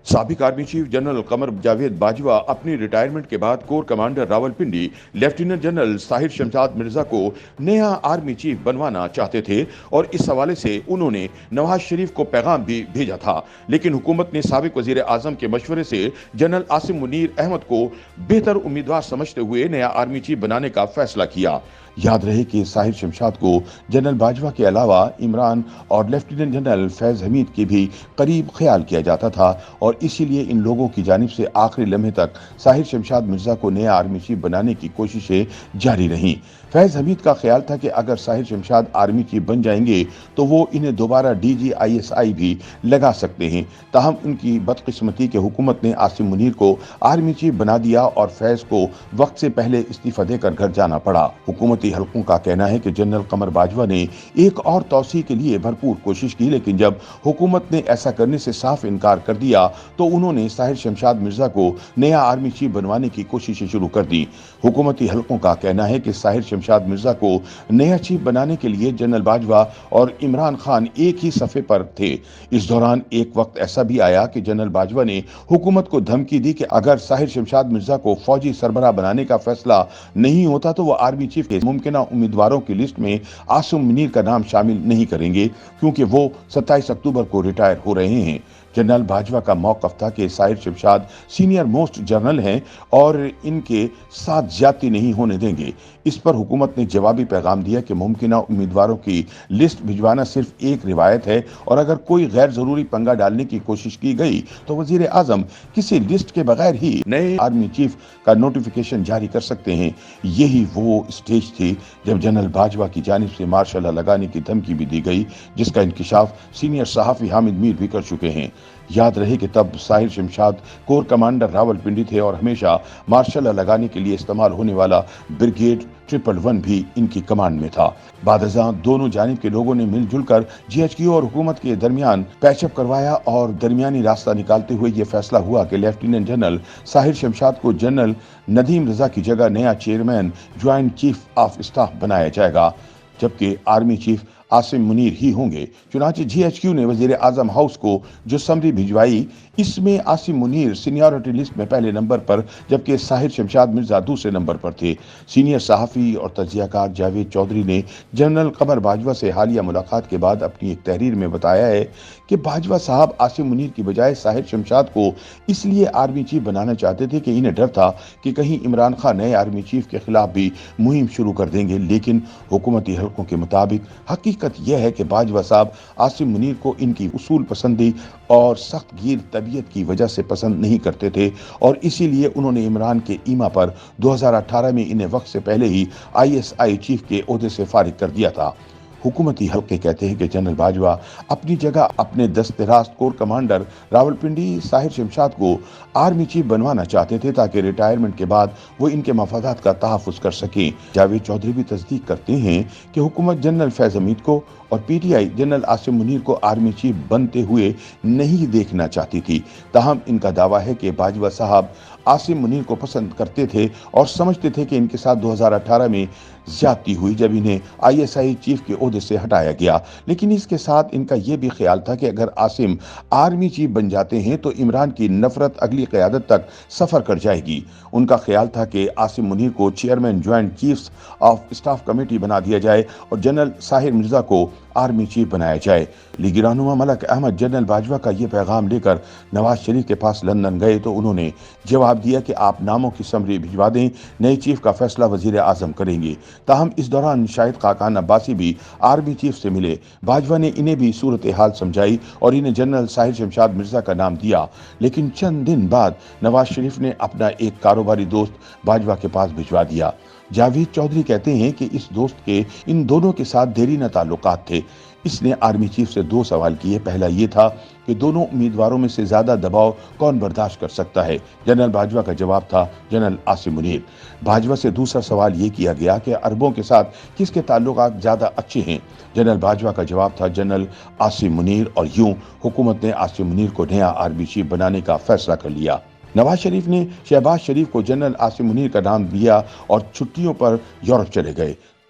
سابق army chief general Qamar Javed Bajwa اپنی retirement کے بعد corps commander Rawalpindi lieutenant general Sahir Shamshad Mirza کو نیا آرمی چیف بنوانا چاہتے تھے اور اس حوالے سے انہوں نے نواز شریف کو پیغام بھی بھیجا تھا، لیکن حکومت نے سابق وزیر اعظم کے مشورے سے جنرل عاصم منیر احمد کو بہتر امیدوار سمجھتے ہوئے نیا آرمی چیف بنانے کا فیصلہ کیا۔ یاد رہے کہ ساحر شمشاد کو جنرل باجوہ کے علاوہ عمران اور لیفٹیننٹ جنرل فیض حمید کے بھی قریب خیال کیا جاتا تھا اور اسی لیے ان لوگوں کی جانب سے آخری لمحے تک ساحر شمشاد مرزا کو نیا آرمی چیف بنانے کی کوششیں جاری رہیں۔ فیض حمید کا خیال تھا کہ اگر ساحر شمشاد آرمی چیف بن جائیں گے تو وہ انہیں دوبارہ DGISI بھی لگا سکتے ہیں، تاہم ان کی بدقسمتی کہ حکومت نے عاصم منیر کو آرمی چیف بنا دیا اور فیض کو وقت سے پہلے استعفیٰ دے کر گھر جانا پڑا۔ حکومتی حلقوں کا کہنا ہے کہ جنرل قمر باجوہ نے ایک اور توسیع کے لیے بھرپور کوشش کی، لیکن جب حکومت نے ایسا کرنے سے صاف انکار کر دیا تو انہوں نے ساحر شمشاد مرزا کو نیا آرمی چیف بنوانے کی کوششیں شروع کر دی۔ حکومتی حلقوں کا کہنا ہے کہ ساحر شمشاد مرزا کو نیا چیف بنانے کے لیے جنرل باجوہ اور عمران خان ایک ہی صفحے پر تھے۔ اس دوران ایک وقت ایسا بھی آیا کہ جنرل باجوہ نے حکومت کو دھمکی دی کہ اگر ساحر شمشاد مرزا کو فوجی سربراہ بنانے کا فیصلہ نہیں ہوتا تو وہ آرمی چیف کے ممکنہ امیدواروں کی لسٹ میں عاصم منیر کا نام شامل نہیں کریں گے، کیونکہ وہ 27 اکتوبر کو ریٹائر ہو رہے ہیں۔ جنرل باجوہ کا موقف تھا کہ Sahir Shamshad senior most general ہیں اور ان کے ساتھ زیادتی نہیں ہونے دیں گے۔ اس پر حکومت نے جوابی پیغام دیا کہ ممکنہ امیدواروں کی لسٹ بھجوانا صرف ایک روایت ہے اور اگر کوئی غیر ضروری پنگا ڈالنے کی کوشش کی گئی تو وزیر اعظم کسی لسٹ کے بغیر ہی نئے آرمی چیف کا نوٹیفیکیشن جاری کر سکتے ہیں۔ یہی وہ اسٹیج تھی جب جنرل باجوہ کی جانب سے مارشل لا لگانے کی دھمکی بھی دی گئی، جس کا انکشاف سینئر صحافی حامد میر بھی کر چکے ہیں۔ یاد رہے کہ تب ساحر شمشاد کور کمانڈر راولپنڈی تھے اور ہمیشہ مارشل لا لگانے کے لیے استعمال ہونے والا بریگیڈ 111 بھی ان کی کمانڈ میں تھا۔ بعد ازاں دونوں جانب کے لوگوں نے مل جل کر GHQ اور حکومت کے درمیان پیچ اپ کروایا اور درمیانی راستہ نکالتے ہوئے یہ فیصلہ ہوا کہ لیفٹیننٹ جنرل ساحر شمشاد کو جنرل ندیم رضا کی جگہ نیا chairman joint chief of staff بنایا جائے گا، جبکہ آرمی چیف عاصم منیر ہی ہوں گے۔ چنانچہ GHQ نے وزیر اعظم ہاؤس کو جو سمری بھجوائی، اس میں عاصم منیر سینیورٹی لسٹ میں پہلے نمبر پر جبکہ ساحر شمشاد مرزا دوسرے نمبر پر تھے۔ سینئر صحافی اور تجزیہ کار جاوید چودھری نے جنرل قمر باجوہ سے حالیہ ملاقات کے بعد اپنی ایک تحریر میں بتایا ہے کہ باجوہ صاحب عاصم منیر کی بجائے ساحر شمشاد کو اس لیے آرمی چیف بنانا چاہتے تھے کہ انہیں ڈر تھا کہ کہیں عمران خان نئے آرمی چیف کے خلاف بھی مہم شروع کر دیں گے، لیکن حکومتی حلقوں کے مطابق حقیقت یہ ہے کہ باجوہ صاحب عاصم منیر کو ان کی اصول پسندی اور سخت گیر طبیعت کی وجہ سے پسند نہیں کرتے تھے اور اسی لیے انہوں نے عمران کے ایما پر 2018 میں انہیں وقت سے پہلے ہی ISI چیف کے عہدے سے فارغ کر دیا تھا۔ حکومتی حلقے کہتے ہیں کہ جنرل باجوہ اپنی جگہ اپنے دست راست کور کمانڈر راولپنڈی ساحر شمشاد کو آرمی چیف بنوانا چاہتے تھے تاکہ ریٹائرمنٹ کے بعد وہ ان کے مفادات کا تحفظ کر سکیں۔ جاوید چودھری بھی تصدیق کرتے ہیں کہ حکومت جنرل فیض حمید کو اور PTI جنرل عاصم منیر کو آرمی چیف بنتے ہوئے نہیں دیکھنا چاہتی تھی، تاہم ان کا دعویٰ ہے کہ باجوہ صاحب عاصم منیر کو پسند کرتے تھے اور سمجھتے تھے کہ ان کے ساتھ 2018 میں زیادتی ہوئی جب انہیں ISI چیف کے عہدے سے ہٹایا گیا، لیکن اس کے ساتھ ان کا یہ بھی خیال تھا کہ اگر عاصم آرمی چیف بن جاتے ہیں تو عمران کی نفرت اگلی قیادت تک سفر کر جائے گی۔ ان کا خیال تھا کہ عاصم منیر کو chairman joint chiefs of staff committee بنا دیا جائے اور جنرل ساحر مرزا کو آرمی چیف بنایا جائے۔ لیگی رہنما ملک احمد جنرل باجوہ کا یہ پیغام لے کر نواز شریف کے پاس لندن گئے تو انہوں نے جواب دیا کہ آپ ناموں کی سمری بھجوا دیں، نئے چیف کا فیصلہ وزیر اعظم کریں گے۔ تاہم اس دوران شاہد خاقان عباسی بھی آرمی چیف سے ملے۔ باجوہ نے انہیں بھی صورتحال سمجھائی اور انہیں جنرل ساحر شمشاد مرزا کا نام دیا، لیکن چند دن بعد نواز شریف نے اپنا ایک کاروباری دوست باجوہ کے پاس بھجوا دیا۔ جاوید چودھری کہتے ہیں کہ اس دوست کے ان دونوں کے ساتھ دیرینہ تعلقات تھے۔ اس نے آرمی چیف سے 2 سوال کیے۔ پہلا یہ تھا کہ دونوں امیدواروں میں سے زیادہ دباؤ کون برداشت کر سکتا ہے؟ جنرل باجوہ کا جواب تھا جنرل عاصم منیر۔ باجوہ سے دوسرا سوال یہ کیا گیا کہ عربوں کے ساتھ کس کے تعلقات زیادہ اچھے ہیں؟ جنرل باجوہ کا جواب تھا جنرل عاصم منیر، اور یوں حکومت نے عاصم منیر کو نیا آرمی چیف بنانے کا فیصلہ کر لیا۔ نواز شریف نے شہباز شریف کو جنرل عاصم منیر کا نام دیا اور چھٹیوں پر یورپ چلے گئے۔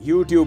YouTube